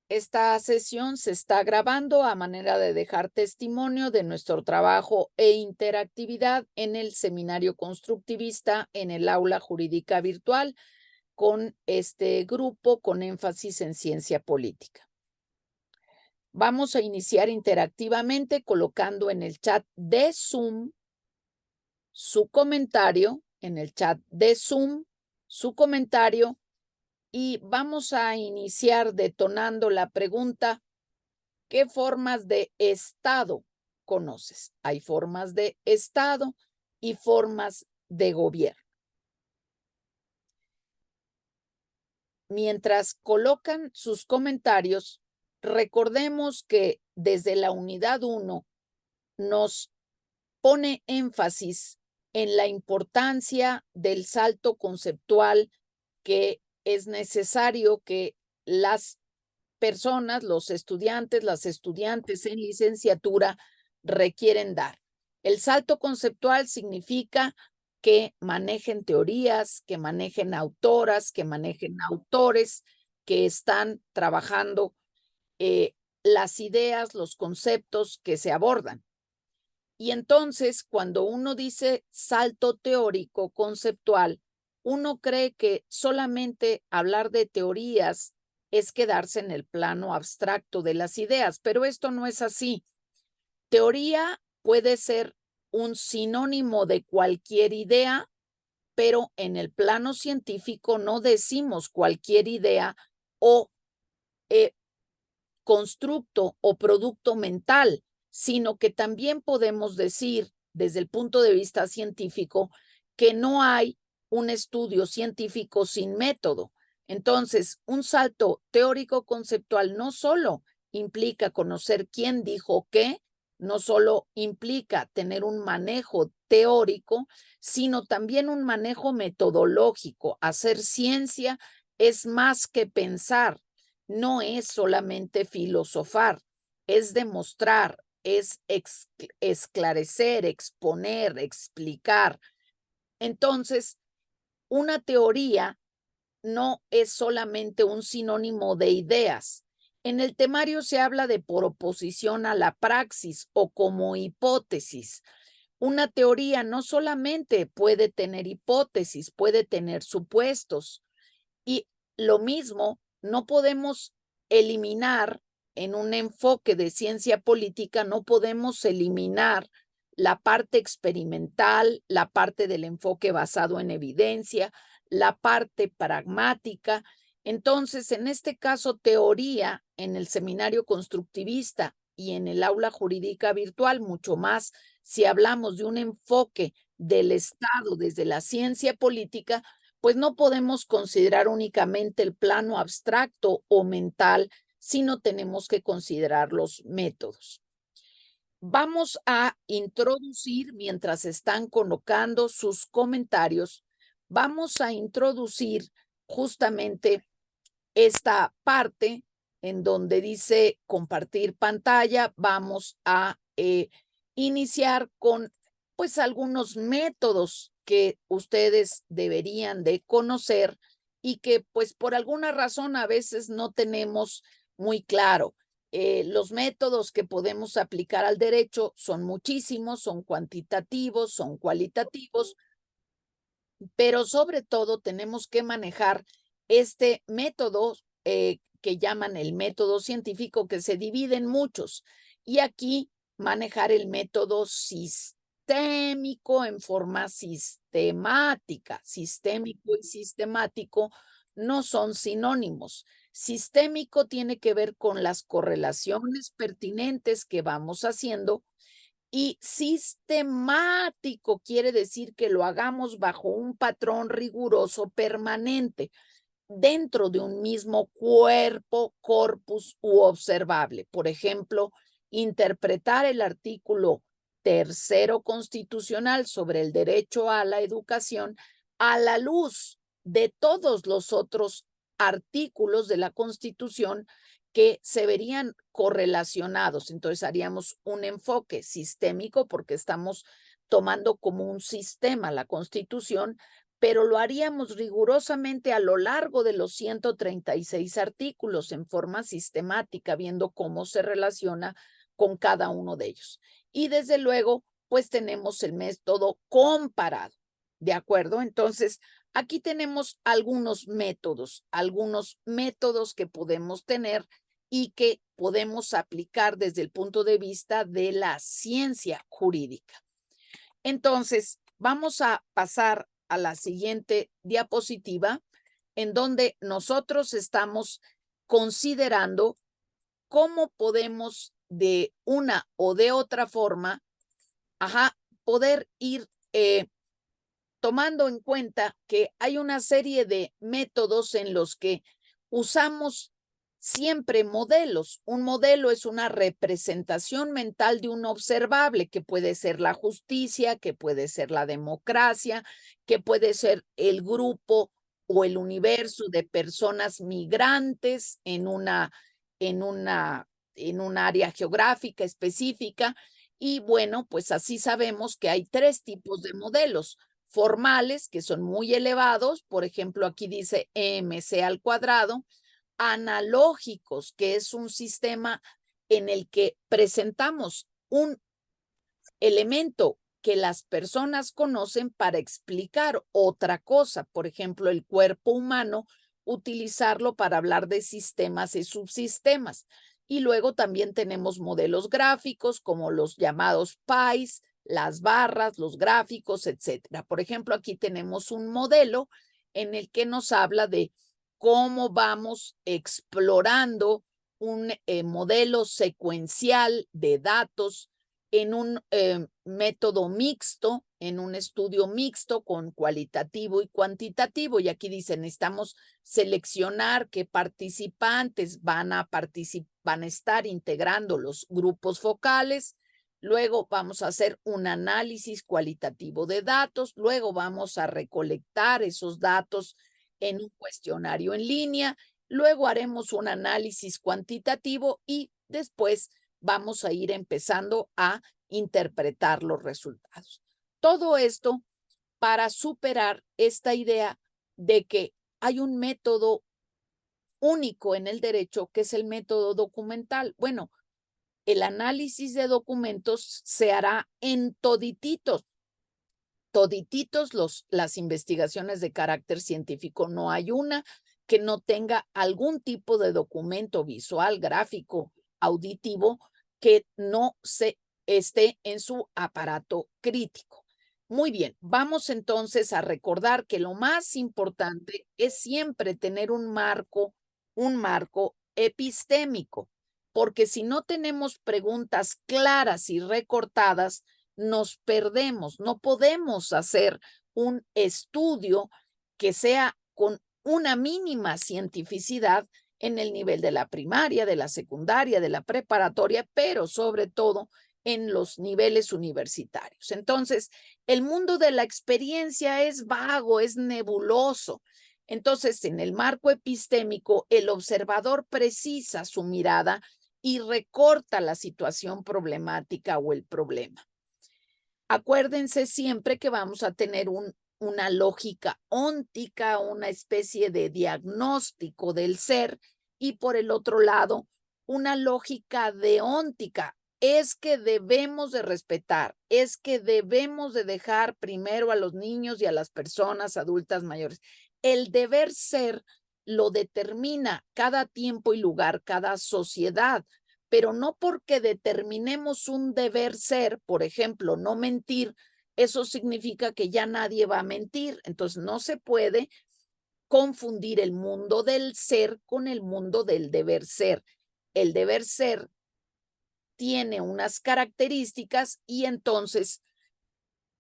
Esta sesión se está grabando a manera de dejar testimonio de nuestro trabajo e interactividad en el seminario constructivista en el aula jurídica virtual con este grupo con énfasis en ciencia política. Vamos a iniciar interactivamente colocando en el chat de Zoom su comentario, su comentario, y vamos a iniciar detonando la pregunta: ¿qué formas de Estado conoces? Hay formas de Estado y formas de gobierno. Mientras colocan sus comentarios, recordemos que desde la unidad 1 nos pone énfasis en la importancia del salto conceptual que es necesario que las personas, los estudiantes, las estudiantes en licenciatura requieren dar. El salto conceptual significa que manejen teorías, que manejen autoras, que manejen autores que están trabajando las ideas, los conceptos que se abordan. Y entonces, cuando uno dice salto teórico conceptual, uno cree que solamente hablar de teorías es quedarse en el plano abstracto de las ideas, pero esto no es así. Teoría puede ser un sinónimo de cualquier idea, pero en el plano científico no decimos cualquier idea o constructo o producto mental, sino que también podemos decir desde el punto de vista científico que no hay un estudio científico sin método. Entonces, un salto teórico conceptual no solo implica conocer quién dijo qué, no solo implica tener un manejo teórico, sino también un manejo metodológico. Hacer ciencia es más que pensar, no es solamente filosofar, es demostrar, es esclarecer, exponer, explicar. Entonces, una teoría no es solamente un sinónimo de ideas. En el temario se habla de por oposición a la praxis o como hipótesis. Una teoría no solamente puede tener hipótesis, puede tener supuestos. Y lo mismo, no podemos eliminar en un enfoque de ciencia política, no podemos eliminar la parte experimental, la parte del enfoque basado en evidencia, la parte pragmática. Entonces, en este caso, teoría en el seminario constructivista y en el aula jurídica virtual, mucho más si hablamos de un enfoque del Estado desde la ciencia política, pues no podemos considerar únicamente el plano abstracto o mental, sino tenemos que considerar los métodos. Vamos a introducir, mientras están colocando sus comentarios, vamos a introducir justamente esta parte en donde dice compartir pantalla. Vamos a iniciar con pues algunos métodos que ustedes deberían de conocer y que pues por alguna razón a veces no tenemos muy claro. Los métodos que podemos aplicar al derecho son muchísimos, son cuantitativos, son cualitativos, pero sobre todo tenemos que manejar este método que llaman el método científico, que se divide en muchos. Y aquí manejar el método sistémico en forma sistemática. Sistémico y sistemático no son sinónimos. Sistémico tiene que ver con las correlaciones pertinentes que vamos haciendo, y sistemático quiere decir que lo hagamos bajo un patrón riguroso permanente dentro de un mismo cuerpo, corpus u observable. Por ejemplo, interpretar el artículo tercero constitucional sobre el derecho a la educación a la luz de todos los otros artículos de la Constitución que se verían correlacionados. Entonces haríamos un enfoque sistémico porque estamos tomando como un sistema la Constitución, pero lo haríamos rigurosamente a lo largo de los 136 artículos en forma sistemática, viendo cómo se relaciona con cada uno de ellos. Y desde luego, pues tenemos el método comparado, ¿de acuerdo? Entonces, aquí tenemos algunos métodos que podemos tener y que podemos aplicar desde el punto de vista de la ciencia jurídica. Entonces, vamos a pasar a la siguiente diapositiva, en donde nosotros estamos considerando cómo podemos de una o de otra forma, poder ir tomando en cuenta que hay una serie de métodos en los que usamos siempre modelos. Un modelo es una representación mental de un observable, que puede ser la justicia, que puede ser la democracia, que puede ser el grupo o el universo de personas migrantes en un área geográfica específica. Y bueno, pues así sabemos que hay 3 tipos de modelos: formales, que son muy elevados, por ejemplo, aquí dice MC al cuadrado; analógicos, que es un sistema en el que presentamos un elemento que las personas conocen para explicar otra cosa, por ejemplo, el cuerpo humano, utilizarlo para hablar de sistemas y subsistemas. Y luego también tenemos modelos gráficos como los llamados pies, las barras, los gráficos, etcétera. Por ejemplo, aquí tenemos un modelo en el que nos habla de cómo vamos explorando un modelo secuencial de datos en un método mixto, en un estudio mixto con cualitativo y cuantitativo. Y aquí dicen, necesitamos seleccionar qué participantes van a estar integrando los grupos focales. Luego vamos a hacer un análisis cualitativo de datos. Luego vamos a recolectar esos datos en un cuestionario en línea. Luego haremos un análisis cuantitativo y después vamos a ir empezando a interpretar los resultados. Todo esto para superar esta idea de que hay un método único en el derecho, que es el método documental. Bueno, el análisis de documentos se hará en todititos las investigaciones de carácter científico. No hay una que no tenga algún tipo de documento visual, gráfico, auditivo, que no se esté en su aparato crítico. Muy bien, vamos entonces a recordar que lo más importante es siempre tener un marco epistémico, porque si no tenemos preguntas claras y recortadas, nos perdemos. No podemos hacer un estudio que sea con una mínima cientificidad en el nivel de la primaria, de la secundaria, de la preparatoria, pero sobre todo en los niveles universitarios. Entonces, el mundo de la experiencia es vago, es nebuloso. Entonces, en el marco epistémico, el observador precisa su mirada y recorta la situación problemática o el problema. Acuérdense siempre que vamos a tener una lógica óntica, una especie de diagnóstico del ser, y por el otro lado, una lógica deóntica. Es que debemos de respetar, es que debemos de dejar primero a los niños y a las personas adultas mayores. El deber ser lo determina cada tiempo y lugar, cada sociedad, pero no porque determinemos un deber ser, por ejemplo, no mentir, eso significa que ya nadie va a mentir. Entonces no se puede confundir el mundo del ser con el mundo del deber ser. El deber ser tiene unas características y entonces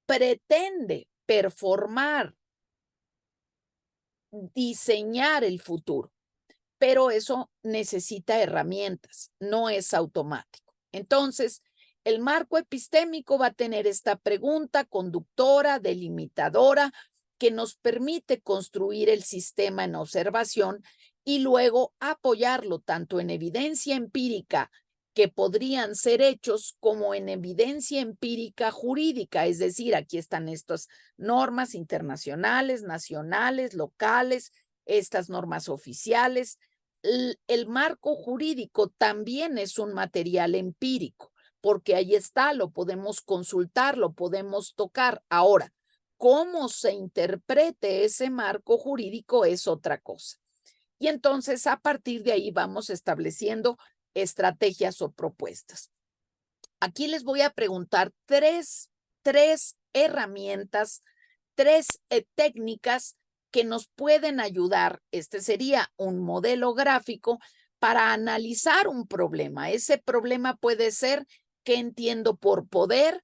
pretende performar, diseñar el futuro, pero eso necesita herramientas, no es automático. Entonces, el marco epistémico va a tener esta pregunta conductora, delimitadora, que nos permite construir el sistema en observación y luego apoyarlo tanto en evidencia empírica que podrían ser hechos como en evidencia empírica jurídica, es decir, aquí están estas normas internacionales, nacionales, locales, estas normas oficiales. El marco jurídico también es un material empírico, porque ahí está, lo podemos consultar, lo podemos tocar. Ahora, cómo se interprete ese marco jurídico es otra cosa. Y entonces a partir de ahí vamos estableciendo estrategias o propuestas. Aquí les voy a preguntar tres herramientas, tres técnicas que nos pueden ayudar. Este sería un modelo gráfico para analizar un problema. Ese problema puede ser qué entiendo por poder,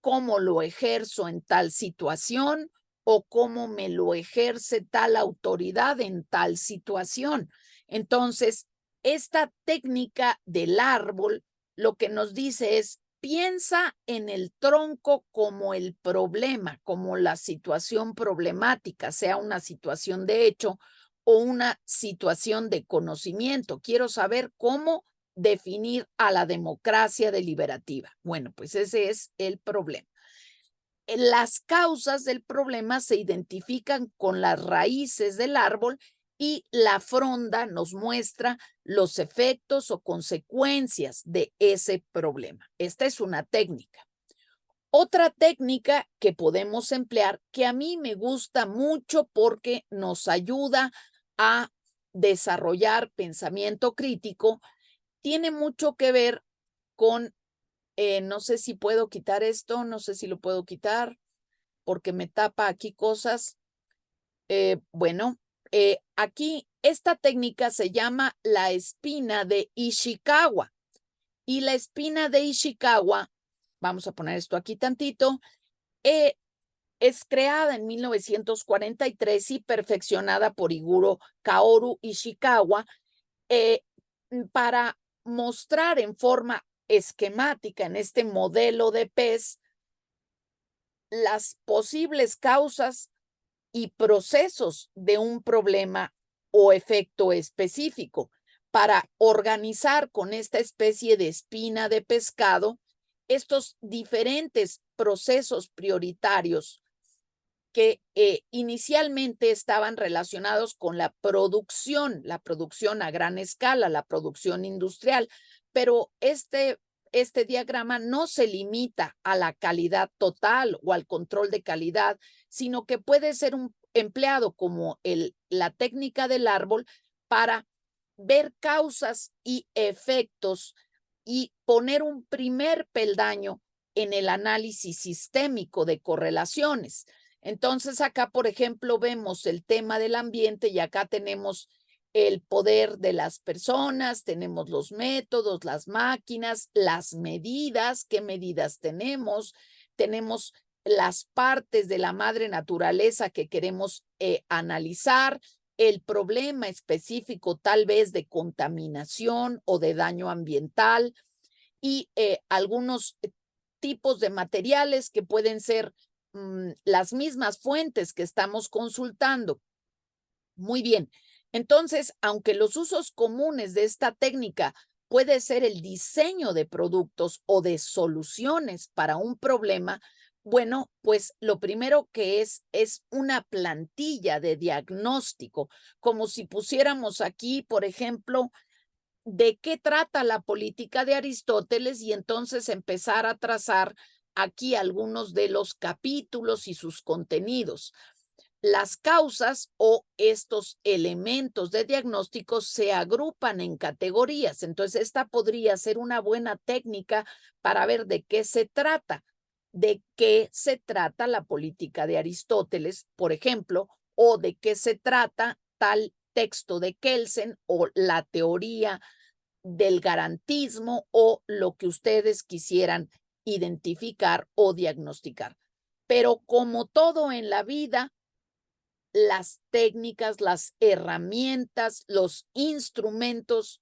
cómo lo ejerzo en tal situación o cómo me lo ejerce tal autoridad en tal situación. Entonces, esta técnica del árbol lo que nos dice es, piensa en el tronco como el problema, como la situación problemática, sea una situación de hecho o una situación de conocimiento. Quiero saber cómo definir a la democracia deliberativa. Bueno, pues ese es el problema. Las causas del problema se identifican con las raíces del árbol y la fronda nos muestra los efectos o consecuencias de ese problema. Esta es una técnica. Otra técnica que podemos emplear, que a mí me gusta mucho porque nos ayuda a desarrollar pensamiento crítico, tiene mucho que ver con, no sé si puedo quitar esto, no sé si lo puedo quitar porque me tapa aquí cosas. Bueno, aquí esta técnica se llama la espina de Ishikawa. Y la espina de Ishikawa, vamos a poner esto aquí tantito, es creada en 1943 y perfeccionada por Iguro Kaoru Ishikawa eh, para mostrar en forma esquemática en este modelo de pez las posibles causas y procesos de un problema o efecto específico para organizar con esta especie de espina de pescado estos diferentes procesos prioritarios que inicialmente estaban relacionados con la producción a gran escala, la producción industrial, pero este diagrama no se limita a la calidad total o al control de calidad, sino que puede ser empleado como la técnica del árbol para ver causas y efectos y poner un primer peldaño en el análisis sistémico de correlaciones. Entonces acá, por ejemplo, vemos el tema del ambiente y acá tenemos el poder de las personas, tenemos los métodos, las máquinas, las medidas, qué medidas tenemos, tenemos las partes de la madre naturaleza que queremos analizar, el problema específico tal vez de contaminación o de daño ambiental y algunos tipos de materiales que pueden ser las mismas fuentes que estamos consultando. Muy bien. Entonces, aunque los usos comunes de esta técnica puede ser el diseño de productos o de soluciones para un problema, bueno, pues lo primero que es una plantilla de diagnóstico, como si pusiéramos aquí, por ejemplo, de qué trata la política de Aristóteles y entonces empezar a trazar aquí algunos de los capítulos y sus contenidos. Las causas o estos elementos de diagnóstico se agrupan en categorías. Entonces, esta podría ser una buena técnica para ver de qué se trata. De qué se trata la política de Aristóteles, por ejemplo, o de qué se trata tal texto de Kelsen o la teoría del garantismo o lo que ustedes quisieran identificar o diagnosticar. Pero como todo en la vida, las técnicas, las herramientas, los instrumentos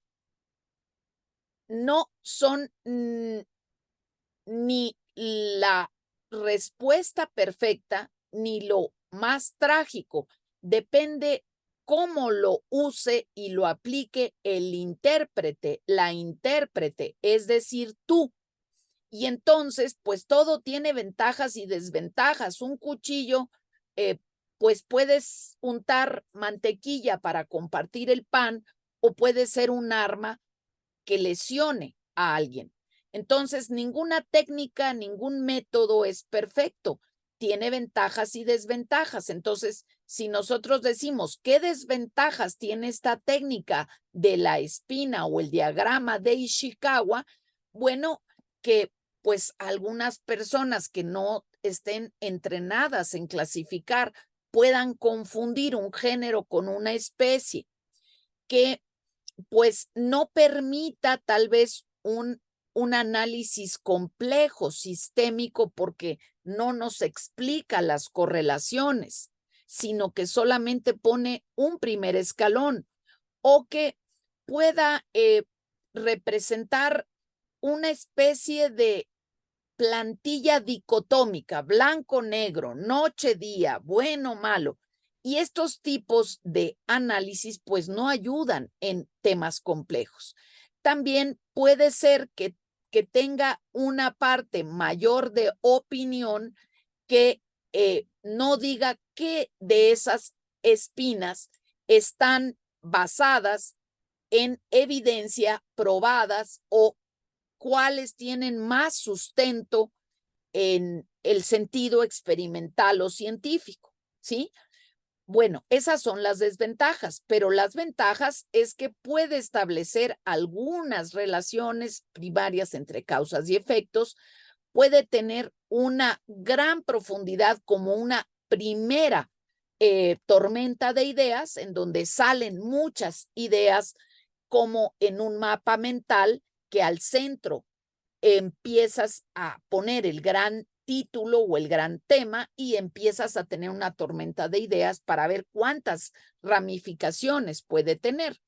no son ni la respuesta perfecta ni lo más trágico. Depende cómo lo use y lo aplique el intérprete, la intérprete, es decir, tú. Y entonces, pues todo tiene ventajas y desventajas. Un cuchillo, pues puedes untar mantequilla para compartir el pan o puede ser un arma que lesione a alguien. Entonces, ninguna técnica, ningún método es perfecto. Tiene ventajas y desventajas. Entonces, si nosotros decimos qué desventajas tiene esta técnica de la espina o el diagrama de Ishikawa, bueno, que pues algunas personas que no estén entrenadas en clasificar puedan confundir un género con una especie, que pues no permita tal vez un análisis complejo, sistémico, porque no nos explica las correlaciones, sino que solamente pone un primer escalón, o que pueda representar una especie de plantilla dicotómica, blanco-negro, noche-día, bueno-malo. Y estos tipos de análisis pues no ayudan en temas complejos. También puede ser que tenga una parte mayor de opinión que no diga qué de esas espinas están basadas en evidencia probadas o cuáles tienen más sustento en el sentido experimental o científico, ¿sí? Bueno, esas son las desventajas, pero las ventajas es que puede establecer algunas relaciones primarias entre causas y efectos, puede tener una gran profundidad como una primera tormenta de ideas en donde salen muchas ideas como en un mapa mental que al centro empiezas a poner el gran título o el gran tema y empiezas a tener una tormenta de ideas para ver cuántas ramificaciones puede tener.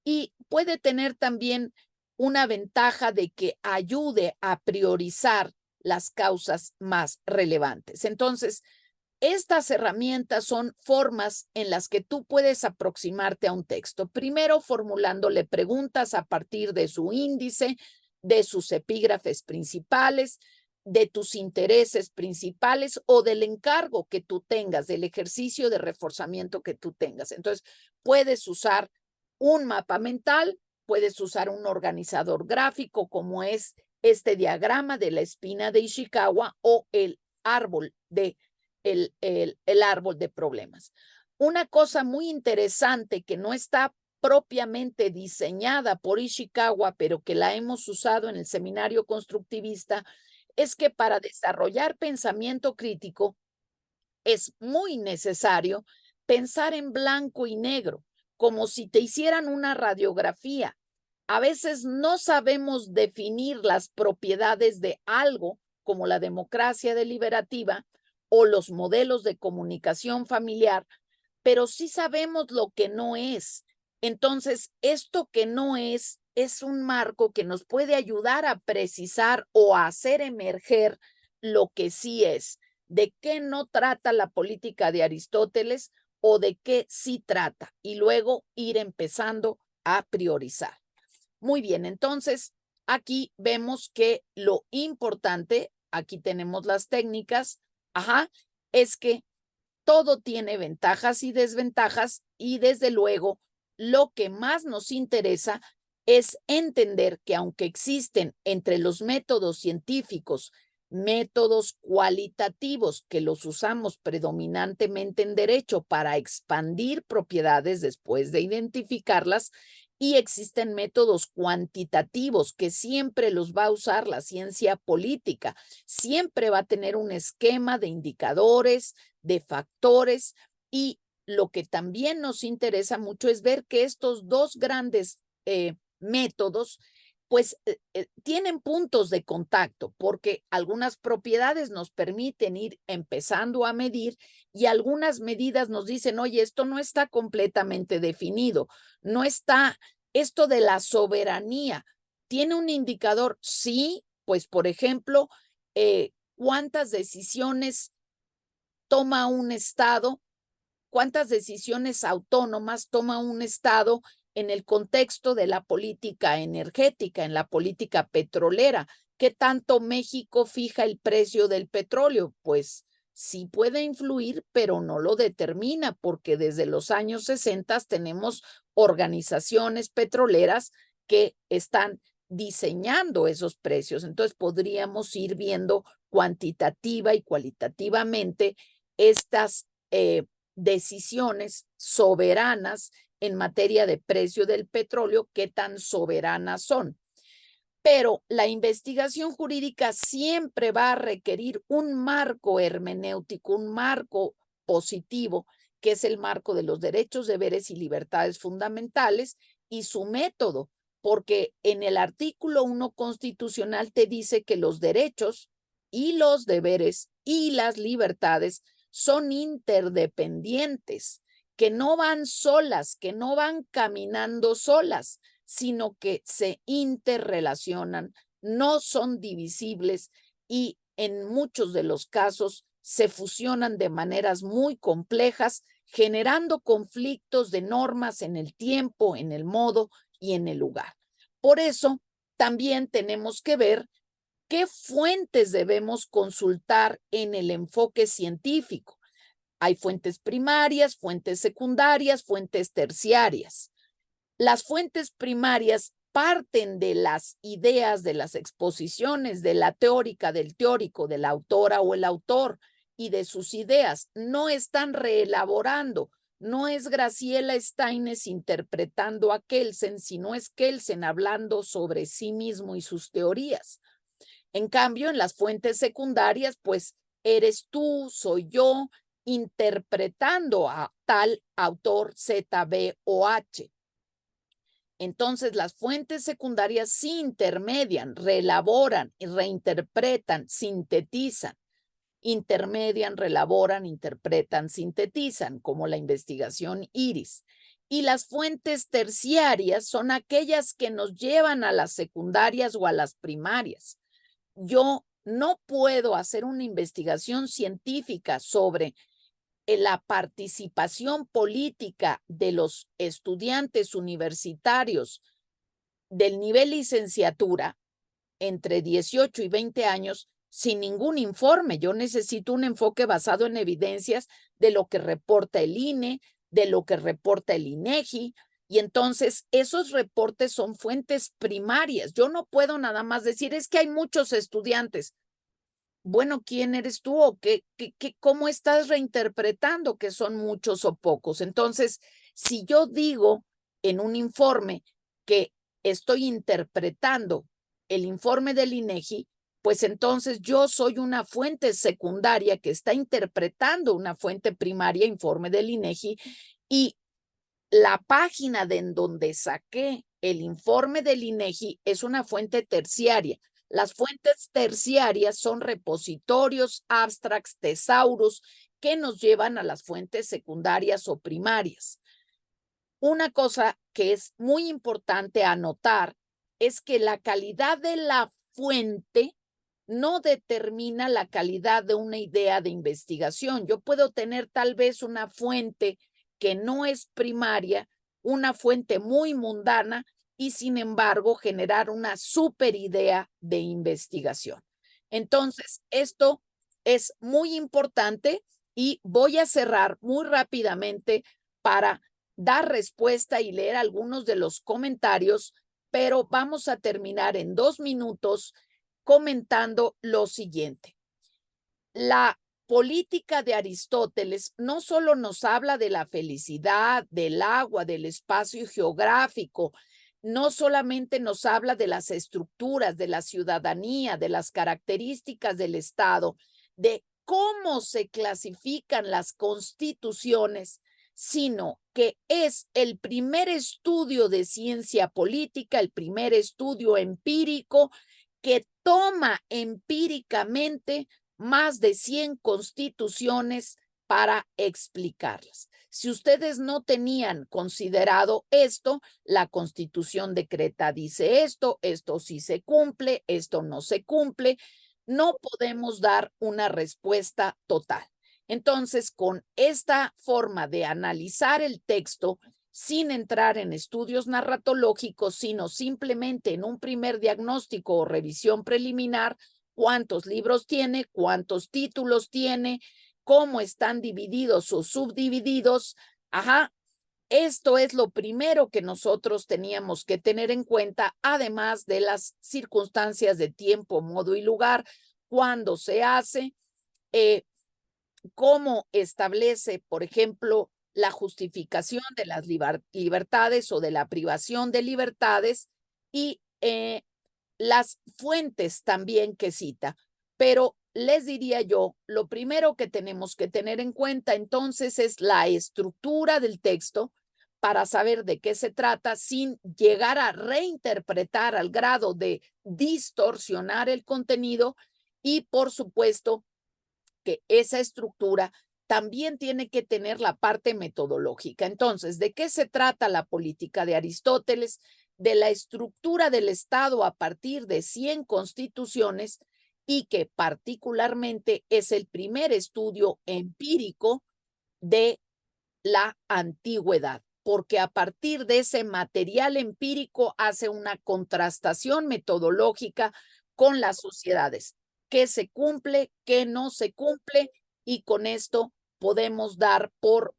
Y puede tener también una ventaja de que ayude a priorizar las causas más relevantes. Entonces, estas herramientas son formas en las que tú puedes aproximarte a un texto. Primero, formulándole preguntas a partir de su índice, de sus epígrafes principales, de tus intereses principales o del encargo que tú tengas, del ejercicio de reforzamiento que tú tengas. Entonces, puedes usar un mapa mental, puedes usar un organizador gráfico como es este diagrama de la espina de Ishikawa o el árbol de el árbol de problemas. Una cosa muy interesante que no está propiamente diseñada por Ishikawa, pero que la hemos usado en el seminario constructivista, es que para desarrollar pensamiento crítico es muy necesario pensar en blanco y negro, como si te hicieran una radiografía. A veces no sabemos definir las propiedades de algo, como la democracia deliberativa o los modelos de comunicación familiar, pero sí sabemos lo que no es. Entonces, esto que no es un marco que nos puede ayudar a precisar o a hacer emerger lo que sí es. ¿De qué no trata la política de Aristóteles o de qué sí trata? Y luego ir empezando a priorizar. Muy bien, entonces aquí vemos que lo importante, aquí tenemos las técnicas, es que todo tiene ventajas y desventajas y desde luego lo que más nos interesa es entender que aunque existen entre los métodos científicos métodos cualitativos que los usamos predominantemente en derecho para expandir propiedades después de identificarlas, y existen métodos cuantitativos que siempre los va a usar la ciencia política, siempre va a tener un esquema de indicadores, de factores, y lo que también nos interesa mucho es ver que estos dos grandes métodos pues tienen puntos de contacto, porque algunas propiedades nos permiten ir empezando a medir y algunas medidas nos dicen, oye, esto no está completamente definido, no está esto de la soberanía. ¿Tiene un indicador? Sí, pues por ejemplo, ¿cuántas decisiones toma un estado cuántas decisiones autónomas toma un Estado en el contexto de la política energética, en la política petrolera. ¿Qué tanto México fija el precio del petróleo? Pues sí puede influir, pero no lo determina, porque desde los años 60 tenemos organizaciones petroleras que están diseñando esos precios. Entonces podríamos ir viendo cuantitativa y cualitativamente estas decisiones soberanas en materia de precio del petróleo, qué tan soberanas son. Pero la investigación jurídica siempre va a requerir un marco hermenéutico, un marco positivo, que es el marco de los derechos, deberes y libertades fundamentales, y su método, porque en el artículo 1 constitucional te dice que los derechos y los deberes y las libertades son interdependientes, que no van solas, que no van caminando solas, sino que se interrelacionan, no son divisibles y en muchos de los casos se fusionan de maneras muy complejas, generando conflictos de normas en el tiempo, en el modo y en el lugar. Por eso, también tenemos que ver qué fuentes debemos consultar en el enfoque científico. Hay fuentes primarias, fuentes secundarias, fuentes terciarias. Las fuentes primarias parten de las ideas, de las exposiciones, de la teórica, del teórico, de la autora o el autor y de sus ideas. No están reelaborando. No es Graciela Steines interpretando a Kelsen, sino es Kelsen hablando sobre sí mismo y sus teorías. En cambio, en las fuentes secundarias, pues eres tú, soy yo, interpretando a tal autor Z, B o H. Entonces, las fuentes secundarias sí intermedian, reelaboran, reinterpretan, sintetizan, intermedian, reelaboran, interpretan, sintetizan, como la investigación IRIS. Y las fuentes terciarias son aquellas que nos llevan a las secundarias o a las primarias. Yo no puedo hacer una investigación científica sobre la participación política de los estudiantes universitarios del nivel licenciatura entre 18 y 20 años sin ningún informe. Yo necesito un enfoque basado en evidencias de lo que reporta el INE, de lo que reporta el INEGI, y entonces esos reportes son fuentes primarias. Yo no puedo nada más decir, es que hay muchos estudiantes. Bueno, ¿quién eres tú o cómo estás reinterpretando que son muchos o pocos? Entonces, si yo digo en un informe que estoy interpretando el informe del INEGI, pues entonces yo soy una fuente secundaria que está interpretando una fuente primaria, informe del INEGI, y la página de en donde saqué el informe del INEGI es una fuente terciaria. Las fuentes terciarias son repositorios, abstracts, tesauros que nos llevan a las fuentes secundarias o primarias. Una cosa que es muy importante anotar es que la calidad de la fuente no determina la calidad de una idea de investigación. Yo puedo tener tal vez una fuente que no es primaria, una fuente muy mundana, y sin embargo generar una super idea de investigación. Entonces, esto es muy importante y voy a cerrar muy rápidamente para dar respuesta y leer algunos de los comentarios, pero vamos a terminar en 2 minutos comentando lo siguiente. La política de Aristóteles no solo nos habla de la felicidad, del agua, del espacio geográfico, no solamente nos habla de las estructuras, de la ciudadanía, de las características del Estado, de cómo se clasifican las constituciones, sino que es el primer estudio de ciencia política, el primer estudio empírico que toma empíricamente más de 100 constituciones para explicarlas. Si ustedes no tenían considerado esto, la Constitución decreta dice esto sí se cumple, esto no se cumple, no podemos dar una respuesta total. Entonces, con esta forma de analizar el texto, sin entrar en estudios narratológicos, sino simplemente en un primer diagnóstico o revisión preliminar, cuántos libros tiene, cuántos títulos tiene, cómo están divididos o subdivididos. Ajá, esto es lo primero que nosotros teníamos que tener en cuenta, además de las circunstancias de tiempo, modo y lugar, cuándo se hace, cómo establece, por ejemplo, la justificación de las libertades o de la privación de libertades y las fuentes también que cita. Pero les diría yo, lo primero que tenemos que tener en cuenta entonces es la estructura del texto para saber de qué se trata sin llegar a reinterpretar al grado de distorsionar el contenido y, por supuesto, que esa estructura también tiene que tener la parte metodológica. Entonces, ¿de qué se trata la política de Aristóteles? De la estructura del Estado a partir de 100 constituciones y que particularmente es el primer estudio empírico de la antigüedad, porque a partir de ese material empírico hace una contrastación metodológica con las sociedades, qué se cumple, qué no se cumple, y con esto podemos dar por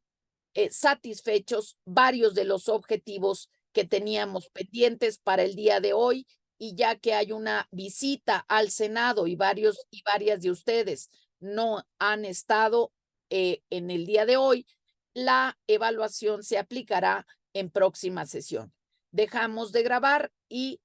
satisfechos varios de los objetivos que teníamos pendientes para el día de hoy. Y ya que hay una visita al Senado y varios y varias de ustedes no han estado en el día de hoy, la evaluación se aplicará en próxima sesión. Dejamos de grabar y